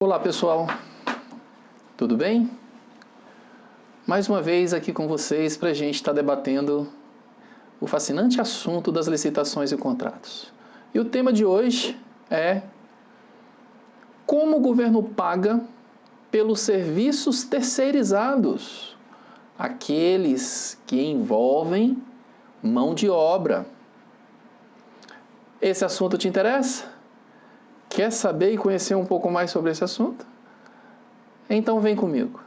Olá pessoal, tudo bem? Mais uma vez aqui com vocês para a gente estar debatendo o fascinante assunto das licitações e contratos. E o tema de hoje é como o governo paga pelos serviços terceirizados, aqueles que envolvem mão de obra. Esse assunto te interessa? Quer saber e conhecer um pouco mais sobre esse assunto? Então vem comigo.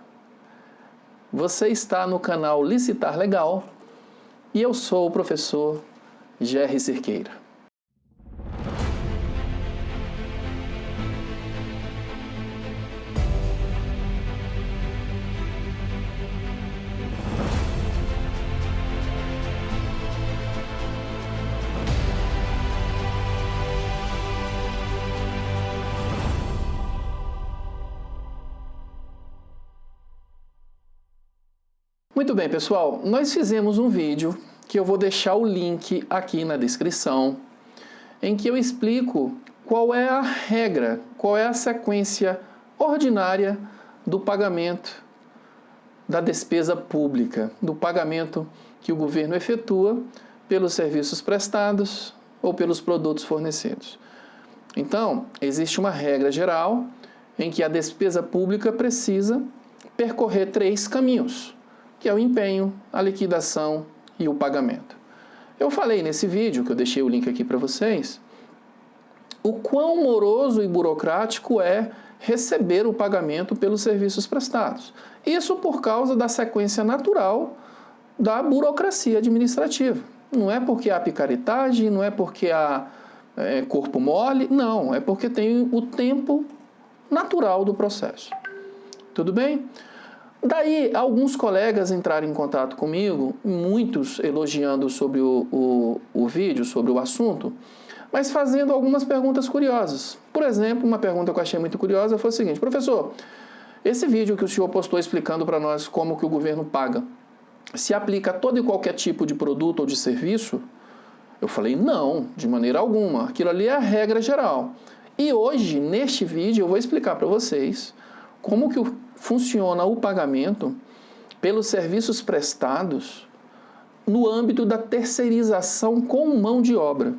Você está no canal Licitar Legal e eu sou o professor Gerry Cerqueira. Muito bem, pessoal, nós fizemos um vídeo que eu vou deixar o link aqui na descrição, em que eu explico qual é a regra, qual é a sequência ordinária do pagamento da despesa pública, do pagamento que o governo efetua pelos serviços prestados ou pelos produtos fornecidos. Então, existe uma regra geral em que a despesa pública precisa percorrer 3 caminhos, que é o empenho, a liquidação e o pagamento. Eu falei nesse vídeo, que eu deixei o link aqui para vocês, o quão moroso e burocrático é receber o pagamento pelos serviços prestados. Isso por causa da sequência natural da burocracia administrativa. Não é porque há picaretagem, não é porque há corpo mole, não, é porque tem o tempo natural do processo. Tudo bem? Daí, alguns colegas entraram em contato comigo, muitos elogiando sobre o vídeo, sobre o assunto, mas fazendo algumas perguntas curiosas. Por exemplo, uma pergunta que eu achei muito curiosa foi o seguinte: professor, esse vídeo que o senhor postou explicando para nós como que o governo paga, se aplica a todo e qualquer tipo de produto ou de serviço? Eu falei, não, de maneira alguma. Aquilo ali é a regra geral. E hoje, neste vídeo, eu vou explicar para vocês como que funciona o pagamento pelos serviços prestados no âmbito da terceirização com mão de obra.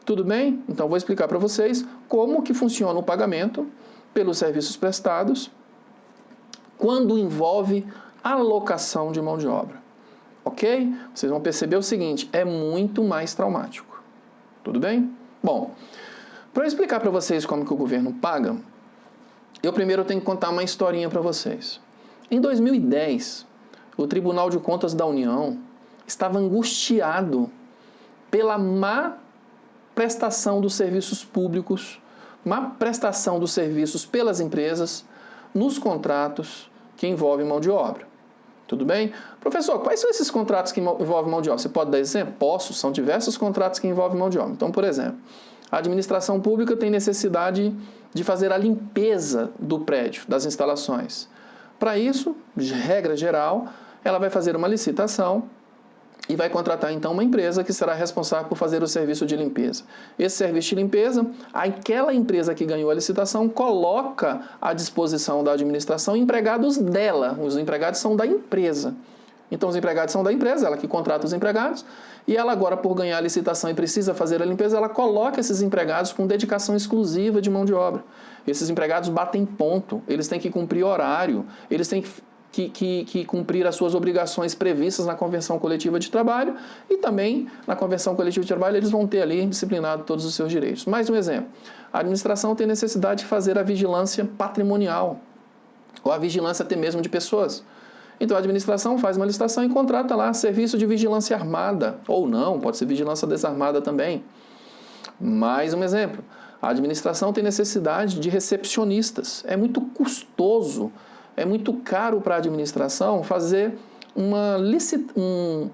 Tudo bem? Então vou explicar para vocês como que funciona o pagamento pelos serviços prestados quando envolve alocação de mão de obra. Ok? Vocês vão perceber o seguinte, é muito mais traumático. Tudo bem? Bom, para eu explicar para vocês como que o governo paga, eu primeiro tenho que contar uma historinha para vocês. Em 2010, o Tribunal de Contas da União estava angustiado pela má prestação dos serviços públicos, má prestação dos serviços pelas empresas nos contratos que envolvem mão de obra. Tudo bem? Professor, quais são esses contratos que envolvem mão de obra? Você pode dar exemplo? Posso, são diversos contratos que envolvem mão de obra. Então, por exemplo, a administração pública tem necessidade de fazer a limpeza do prédio, das instalações. Para isso, regra geral, ela vai fazer uma licitação e vai contratar então uma empresa que será responsável por fazer o serviço de limpeza. Esse serviço de limpeza, aquela empresa que ganhou a licitação coloca à disposição da administração empregados dela. Os empregados são da empresa. Então os empregados são da empresa, ela que contrata os empregados, e ela agora, por ganhar a licitação e precisa fazer a limpeza, ela coloca esses empregados com dedicação exclusiva de mão de obra. Esses empregados batem ponto, eles têm que cumprir horário, eles têm que cumprir as suas obrigações previstas na Convenção Coletiva de Trabalho, e também na Convenção Coletiva de Trabalho eles vão ter ali disciplinado todos os seus direitos. Mais um exemplo, a administração tem necessidade de fazer a vigilância patrimonial, ou a vigilância até mesmo de pessoas. Então a administração faz uma licitação e contrata lá serviço de vigilância armada, ou não, pode ser vigilância desarmada também. Mais um exemplo, a administração tem necessidade de recepcionistas, é muito caro para a administração fazer um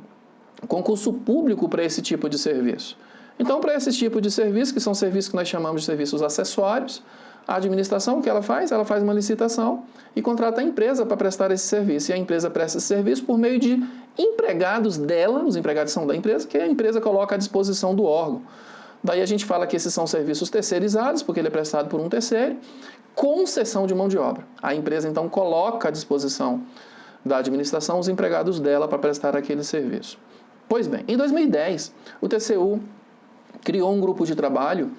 concurso público para esse tipo de serviço. Então, para esse tipo de serviço, que são serviços que nós chamamos de serviços acessórios, a administração, o que ela faz? Ela faz uma licitação e contrata a empresa para prestar esse serviço. E a empresa presta esse serviço por meio de empregados dela, os empregados são da empresa, que a empresa coloca à disposição do órgão. Daí a gente fala que esses são serviços terceirizados, porque ele é prestado por um terceiro, com cessão de mão de obra. A empresa, então, coloca à disposição da administração os empregados dela para prestar aquele serviço. Pois bem, em 2010, o TCU criou um grupo de trabalho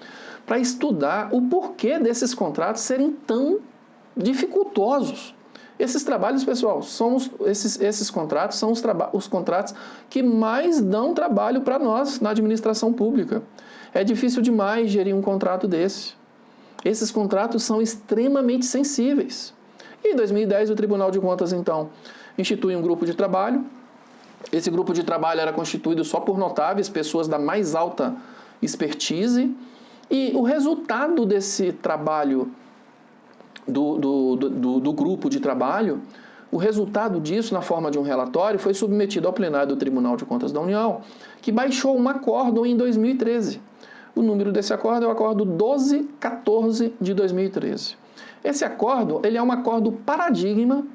para estudar o porquê desses contratos serem tão dificultosos. Esses trabalhos, pessoal, esses contratos são os contratos que mais dão trabalho para nós na administração pública. É difícil demais gerir um contrato desse. Esses contratos são extremamente sensíveis. E em 2010, o Tribunal de Contas, então, institui um grupo de trabalho. Esse grupo de trabalho era constituído só por notáveis, pessoas da mais alta expertise, e o resultado desse trabalho do grupo de trabalho, o resultado disso, na forma de um relatório, foi submetido ao plenário do Tribunal de Contas da União, que baixou um acórdão em 2013. O número desse acordo é o acordo 1214 de 2013. Esse acordo, ele é um acordo paradigma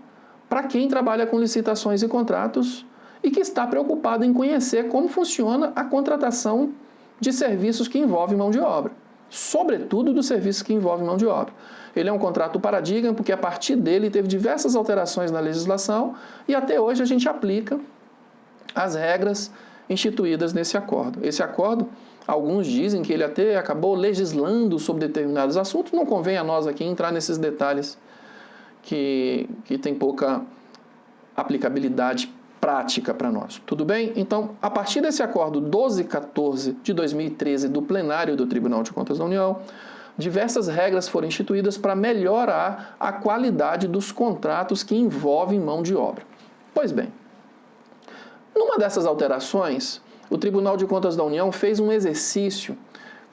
para quem trabalha com licitações e contratos e que está preocupado em conhecer como funciona a contratação de serviços que envolvem mão de obra, sobretudo dos serviços que envolvem mão de obra. Ele é um contrato paradigma porque a partir dele teve diversas alterações na legislação e até hoje a gente aplica as regras instituídas nesse acordo. Esse acordo, alguns dizem que ele até acabou legislando sobre determinados assuntos, não convém a nós aqui entrar nesses detalhes que tem pouca aplicabilidade prática para nós. Tudo bem? Então, a partir desse acordo 1214 de 2013 do plenário do Tribunal de Contas da União, diversas regras foram instituídas para melhorar a qualidade dos contratos que envolvem mão de obra. Pois bem, numa dessas alterações, o Tribunal de Contas da União fez um exercício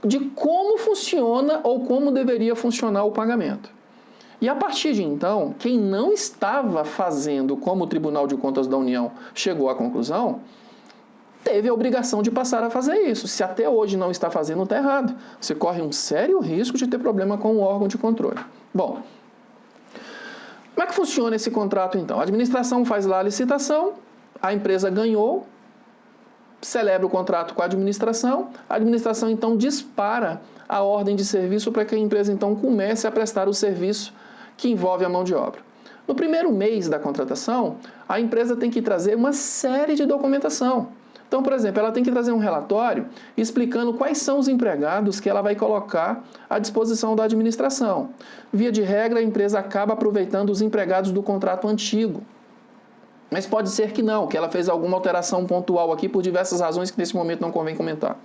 de como funciona ou como deveria funcionar o pagamento. E a partir de então, quem não estava fazendo como o Tribunal de Contas da União chegou à conclusão, teve a obrigação de passar a fazer isso. Se até hoje não está fazendo, está errado. Você corre um sério risco de ter problema com o órgão de controle. Bom, como é que funciona esse contrato então? A administração faz lá a licitação, a empresa ganhou, celebra o contrato com a administração então dispara a ordem de serviço para que a empresa então comece a prestar o serviço que envolve a mão de obra. No primeiro mês da contratação, a empresa tem que trazer uma série de documentação. Então, por exemplo, ela tem que trazer um relatório explicando quais são os empregados que ela vai colocar à disposição da administração. Via de regra, a empresa acaba aproveitando os empregados do contrato antigo. Mas pode ser que não, que ela fez alguma alteração pontual aqui por diversas razões que nesse momento não convém comentar.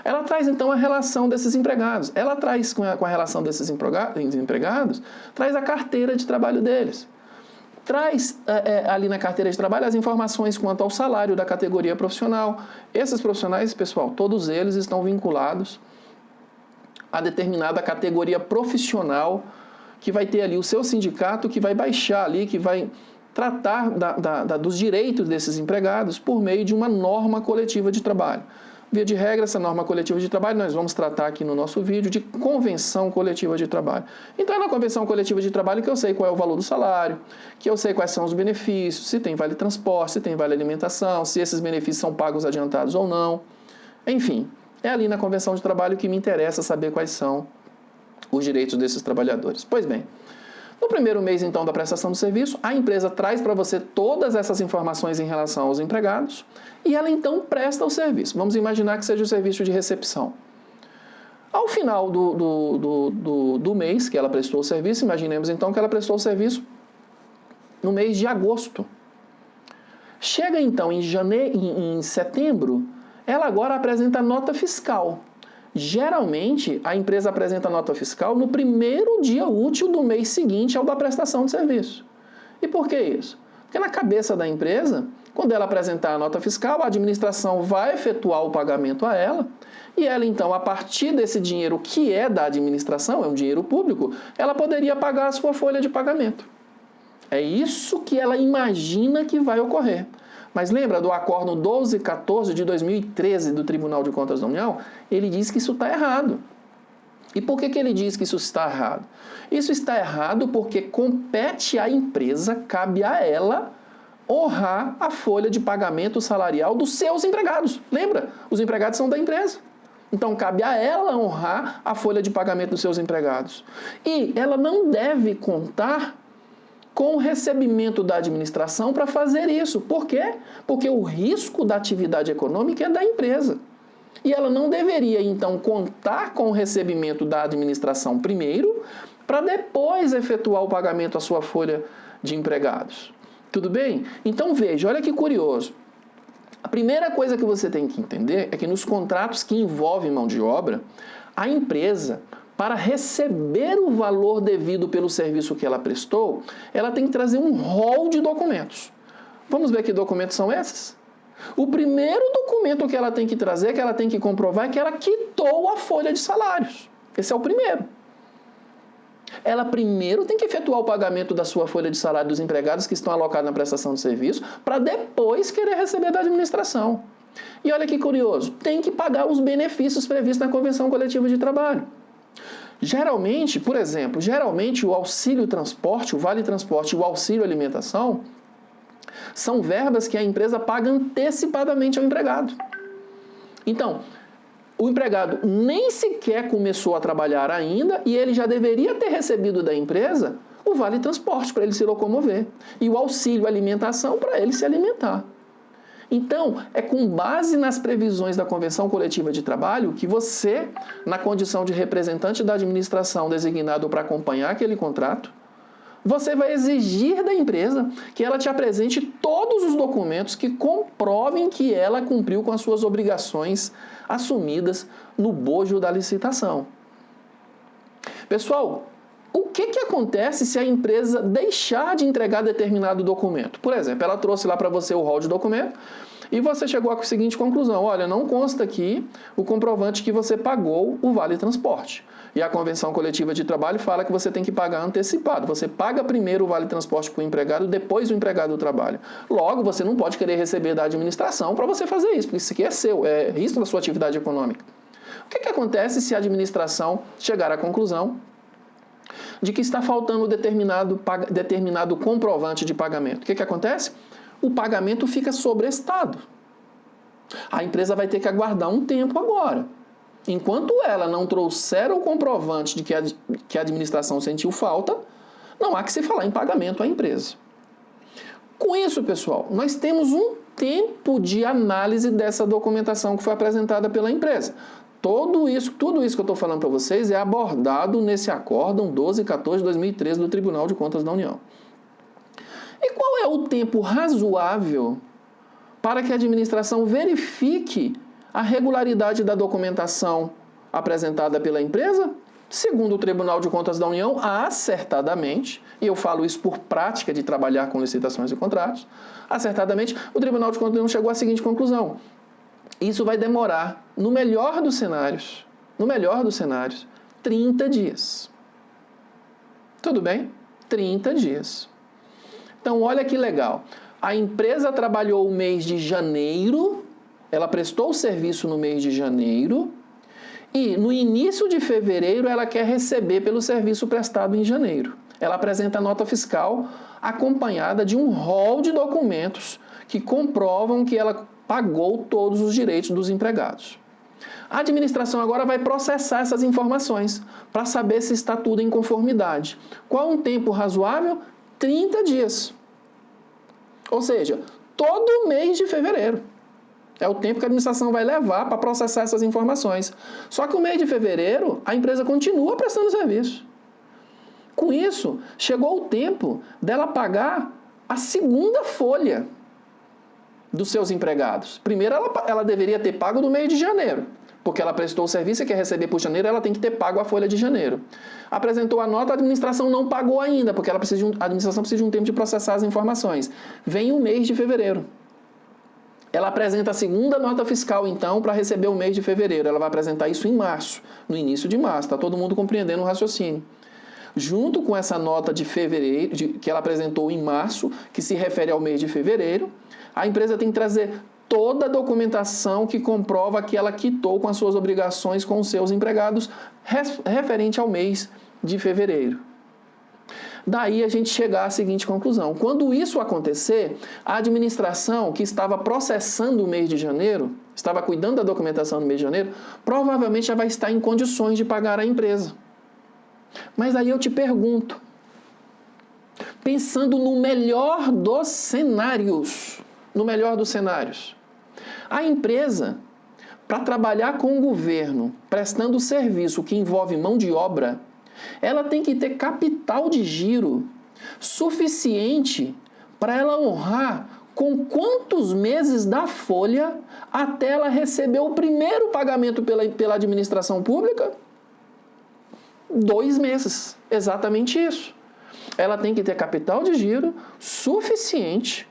Ela traz então a relação desses empregados. Ela traz com a relação desses empregados, traz a carteira de trabalho deles. Traz ali na carteira de trabalho as informações quanto ao salário da categoria profissional. Esses profissionais, pessoal, todos eles estão vinculados a determinada categoria profissional que vai ter ali o seu sindicato, que vai baixar ali, que vai tratar dos direitos desses empregados por meio de uma norma coletiva de trabalho. Via de regra, essa norma coletiva de trabalho, nós vamos tratar aqui no nosso vídeo de convenção coletiva de trabalho. Então é na convenção coletiva de trabalho que eu sei qual é o valor do salário, que eu sei quais são os benefícios, se tem vale transporte, se tem vale alimentação, se esses benefícios são pagos adiantados ou não. Enfim, é ali na convenção de trabalho que me interessa saber quais são os direitos desses trabalhadores. Pois bem, no primeiro mês, então, da prestação do serviço, a empresa traz para você todas essas informações em relação aos empregados e ela, então, presta o serviço. Vamos imaginar que seja o serviço de recepção. Ao final do mês que ela prestou o serviço, imaginemos, então, que ela prestou o serviço no mês de agosto. Chega, então, em setembro, ela agora apresenta a nota fiscal. Geralmente, a empresa apresenta a nota fiscal no primeiro dia útil do mês seguinte ao da prestação de serviço. E por que isso? Porque na cabeça da empresa, quando ela apresentar a nota fiscal, a administração vai efetuar o pagamento a ela, e ela então, a partir desse dinheiro que é da administração, é um dinheiro público, ela poderia pagar a sua folha de pagamento. É isso que ela imagina que vai ocorrer. Mas lembra do Acórdão 1214 de 2013 do Tribunal de Contas da União? Ele diz que isso está errado. E por que ele diz que isso está errado? Isso está errado porque compete à empresa, cabe a ela, honrar a folha de pagamento salarial dos seus empregados. Lembra? Os empregados são da empresa. Então, cabe a ela honrar a folha de pagamento dos seus empregados. E ela não deve contar com o recebimento da administração para fazer isso. Por quê? Porque o risco da atividade econômica é da empresa. E ela não deveria, então, contar com o recebimento da administração primeiro, para depois efetuar o pagamento à sua folha de empregados. Tudo bem? Então, veja, olha que curioso. A primeira coisa que você tem que entender é que nos contratos que envolvem mão de obra, a empresa, para receber o valor devido pelo serviço que ela prestou, ela tem que trazer um rol de documentos. Vamos ver que documentos são esses? O primeiro documento que ela tem que trazer, que ela tem que comprovar, é que ela quitou a folha de salários. Esse é o primeiro. Ela primeiro tem que efetuar o pagamento da sua folha de salário dos empregados que estão alocados na prestação de serviço, para depois querer receber da administração. E olha que curioso, tem que pagar os benefícios previstos na Convenção Coletiva de Trabalho. Geralmente, por exemplo, o auxílio transporte, o vale transporte e o auxílio alimentação são verbas que a empresa paga antecipadamente ao empregado. Então, o empregado nem sequer começou a trabalhar ainda e ele já deveria ter recebido da empresa o vale transporte para ele se locomover e o auxílio alimentação para ele se alimentar. Então, é com base nas previsões da Convenção Coletiva de Trabalho que você, na condição de representante da administração designado para acompanhar aquele contrato, você vai exigir da empresa que ela te apresente todos os documentos que comprovem que ela cumpriu com as suas obrigações assumidas no bojo da licitação. Pessoal, o que acontece se a empresa deixar de entregar determinado documento? Por exemplo, ela trouxe lá para você o rol de documento e você chegou à seguinte conclusão: olha, não consta aqui o comprovante que você pagou o vale transporte. E a Convenção Coletiva de Trabalho fala que você tem que pagar antecipado. Você paga primeiro o vale transporte para o empregado, depois o empregado trabalha. Logo, você não pode querer receber da administração para você fazer isso, porque isso aqui é seu, é risco da sua atividade econômica. O que acontece se a administração chegar à conclusão de que está faltando determinado comprovante de pagamento? O que acontece? O pagamento fica sobrestado. A empresa vai ter que aguardar um tempo agora. Enquanto ela não trouxer o comprovante de que a administração sentiu falta, não há que se falar em pagamento à empresa. Com isso, pessoal, nós temos um tempo de análise dessa documentação que foi apresentada pela empresa. Tudo isso que eu estou falando para vocês é abordado nesse Acórdão 1214 de 2013 do Tribunal de Contas da União. E qual é o tempo razoável para que a administração verifique a regularidade da documentação apresentada pela empresa? Segundo o Tribunal de Contas da União, acertadamente, e eu falo isso por prática de trabalhar com licitações e contratos, acertadamente, o Tribunal de Contas da União chegou à seguinte conclusão: isso vai demorar, no melhor dos cenários, 30 dias. Tudo bem? 30 dias. Então, olha que legal. A empresa trabalhou o mês de janeiro, ela prestou o serviço no mês de janeiro, e no início de fevereiro ela quer receber pelo serviço prestado em janeiro. Ela apresenta a nota fiscal acompanhada de um rol de documentos que comprovam que ela pagou todos os direitos dos empregados. A administração agora vai processar essas informações para saber se está tudo em conformidade. Qual um tempo razoável? 30 dias. Ou seja, todo mês de fevereiro. É o tempo que a administração vai levar para processar essas informações. Só que o mês de fevereiro, a empresa continua prestando serviço. Com isso, chegou o tempo dela pagar a segunda folha dos seus empregados. Primeiro, ela deveria ter pago do mês de janeiro, porque ela prestou o serviço e quer receber por janeiro, ela tem que ter pago a folha de janeiro. Apresentou a nota, a administração não pagou ainda, porque a administração precisa de um tempo de processar as informações. Vem o mês de fevereiro. Ela apresenta a segunda nota fiscal, então, para receber o mês de fevereiro. Ela vai apresentar isso em março, no início de março. Está todo mundo compreendendo o raciocínio. Junto com essa nota de fevereiro, que ela apresentou em março, que se refere ao mês de fevereiro, a empresa tem que trazer toda a documentação que comprova que ela quitou com as suas obrigações com os seus empregados referente ao mês de fevereiro. Daí a gente chegar à seguinte conclusão. Quando isso acontecer, a administração que estava processando o mês de janeiro, estava cuidando da documentação no mês de janeiro, provavelmente já vai estar em condições de pagar a empresa. Mas aí eu te pergunto, pensando no melhor dos cenários, a empresa, para trabalhar com o governo, prestando serviço que envolve mão de obra, ela tem que ter capital de giro suficiente para ela honrar com quantos meses da folha até ela receber o primeiro pagamento pela administração pública? 2 meses, exatamente isso. Ela tem que ter capital de giro suficiente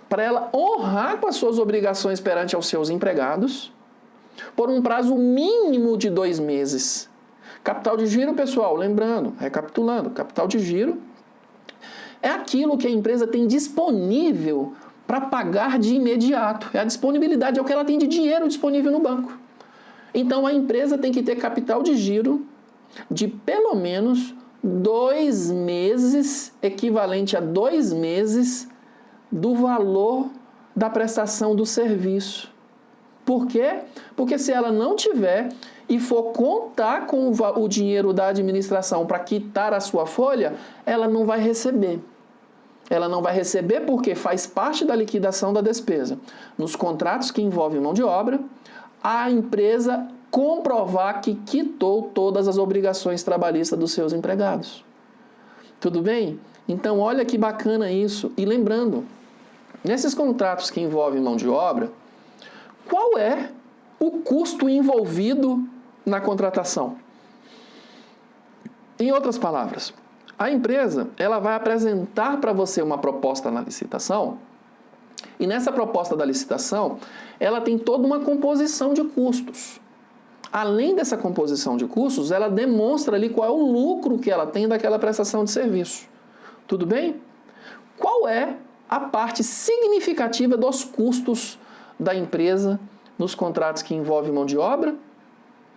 para ela honrar com as suas obrigações perante aos seus empregados por um prazo mínimo de 2 meses. Capital de giro, pessoal, lembrando, recapitulando, capital de giro é aquilo que a empresa tem disponível para pagar de imediato. É a disponibilidade, é o que ela tem de dinheiro disponível no banco. Então, a empresa tem que ter capital de giro de pelo menos 2 meses, equivalente a 2 meses do valor da prestação do serviço. Por quê? Porque se ela não tiver e for contar com o dinheiro da administração para quitar a sua folha, ela não vai receber. Ela não vai receber porque faz parte da liquidação da despesa. Nos contratos que envolvem mão de obra, a empresa comprovar que quitou todas as obrigações trabalhistas dos seus empregados. Tudo bem? Então, olha que bacana isso. E lembrando, nesses contratos que envolvem mão de obra, qual é o custo envolvido na contratação? Em outras palavras, a empresa ela vai apresentar para você uma proposta na licitação e nessa proposta da licitação ela tem toda uma composição de custos. Além dessa composição de custos, ela demonstra ali qual é o lucro que ela tem daquela prestação de serviço. Tudo bem? Qual é a parte significativa dos custos da empresa nos contratos que envolvem mão de obra?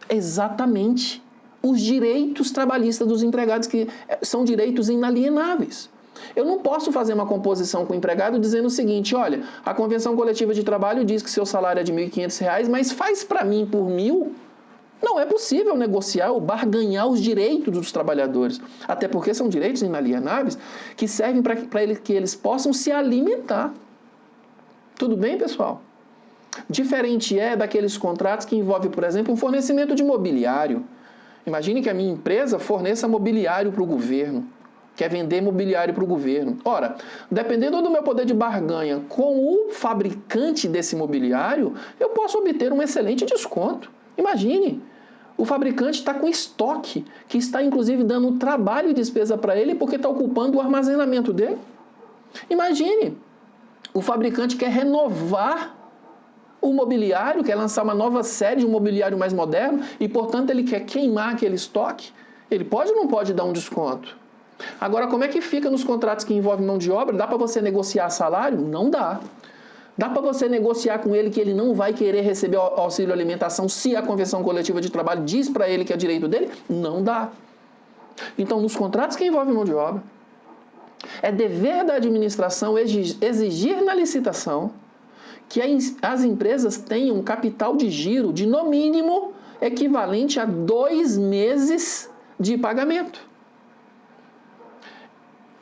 Exatamente os direitos trabalhistas dos empregados, que são direitos inalienáveis. Eu não posso fazer uma composição com o empregado dizendo o seguinte, olha, a convenção coletiva de trabalho diz que seu salário é de R$ 1.500, mas faz para mim por 1.000. Não é possível negociar ou barganhar os direitos dos trabalhadores, até porque são direitos inalienáveis que servem para que eles possam se alimentar. Tudo bem, pessoal? Diferente é daqueles contratos que envolvem, por exemplo, um fornecimento de mobiliário. Imagine que a minha empresa forneça mobiliário para o governo, quer vender mobiliário para o governo. Ora, dependendo do meu poder de barganha com o fabricante desse mobiliário, eu posso obter um excelente desconto. Imagine, o fabricante está com estoque, que está inclusive dando trabalho e despesa para ele porque está ocupando o armazenamento dele. Imagine, o fabricante quer renovar o mobiliário, quer lançar uma nova série de um mobiliário mais moderno e, portanto, ele quer queimar aquele estoque. Ele pode ou não pode dar um desconto? Agora, como é que fica nos contratos que envolvem mão de obra? Dá para você negociar salário? Não dá. Dá para você negociar com ele que ele não vai querer receber auxílio alimentação se a convenção coletiva de trabalho diz para ele que é direito dele? Não dá. Então, nos contratos que envolvem mão de obra, é dever da administração exigir na licitação que as empresas tenham um capital de giro de, no mínimo, equivalente a 2 meses de pagamento.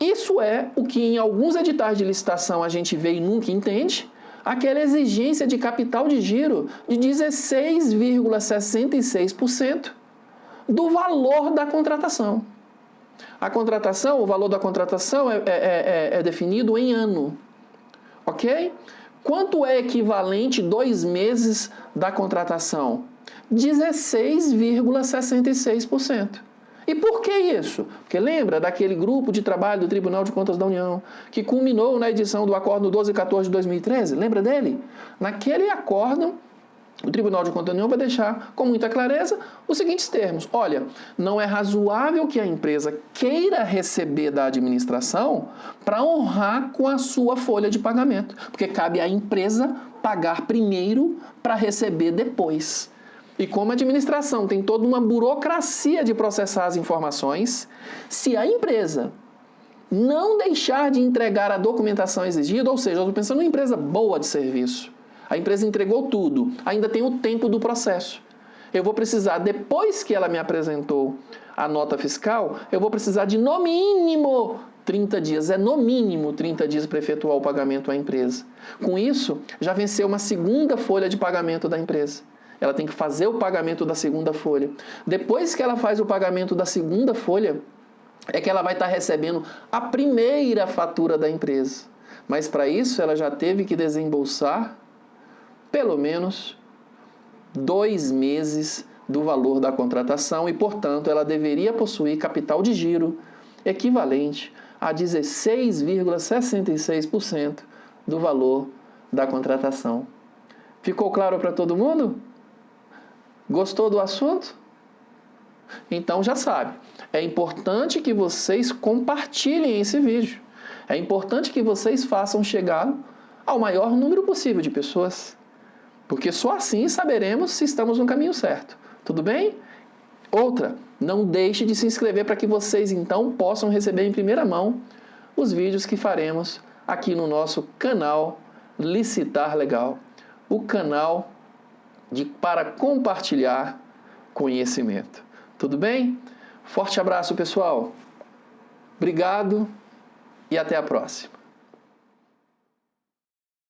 Isso é o que em alguns editais de licitação a gente vê e nunca entende, aquela exigência de capital de giro de 16,66% do valor da contratação. A contratação, o valor da contratação é definido em ano, ok? Quanto é equivalente 2 meses da contratação? 16,66%. E por que isso? Porque lembra daquele grupo de trabalho do Tribunal de Contas da União que culminou na edição do Acórdão 1214 de 2013? Lembra dele? Naquele acórdão, o Tribunal de Contas da União vai deixar com muita clareza os seguintes termos. Olha, não é razoável que a empresa queira receber da administração para honrar com a sua folha de pagamento, porque cabe à empresa pagar primeiro para receber depois. E como a administração tem toda uma burocracia de processar as informações, se a empresa não deixar de entregar a documentação exigida, ou seja, eu estou pensando em uma empresa boa de serviço. A empresa entregou tudo, ainda tem o tempo do processo. Eu vou precisar, depois que ela me apresentou a nota fiscal, eu vou precisar de no mínimo 30 dias. É no mínimo 30 dias para efetuar o pagamento à empresa. Com isso, já venceu uma segunda folha de pagamento da empresa. Ela tem que fazer o pagamento da segunda folha. Depois que ela faz o pagamento da segunda folha, é que ela vai estar recebendo a primeira fatura da empresa. Mas para isso ela já teve que desembolsar pelo menos 2 meses do valor da contratação e, portanto, ela deveria possuir capital de giro equivalente a 16,66% do valor da contratação. Ficou claro para todo mundo? Gostou do assunto? Então já sabe, é importante que vocês compartilhem esse vídeo. É importante que vocês façam chegar ao maior número possível de pessoas. Porque só assim saberemos se estamos no caminho certo. Tudo bem? Outra, não deixe de se inscrever para que vocês então possam receber em primeira mão os vídeos que faremos aqui no nosso canal Licitar Legal. O canal para compartilhar conhecimento. Tudo bem? Forte abraço, pessoal. Obrigado e até a próxima.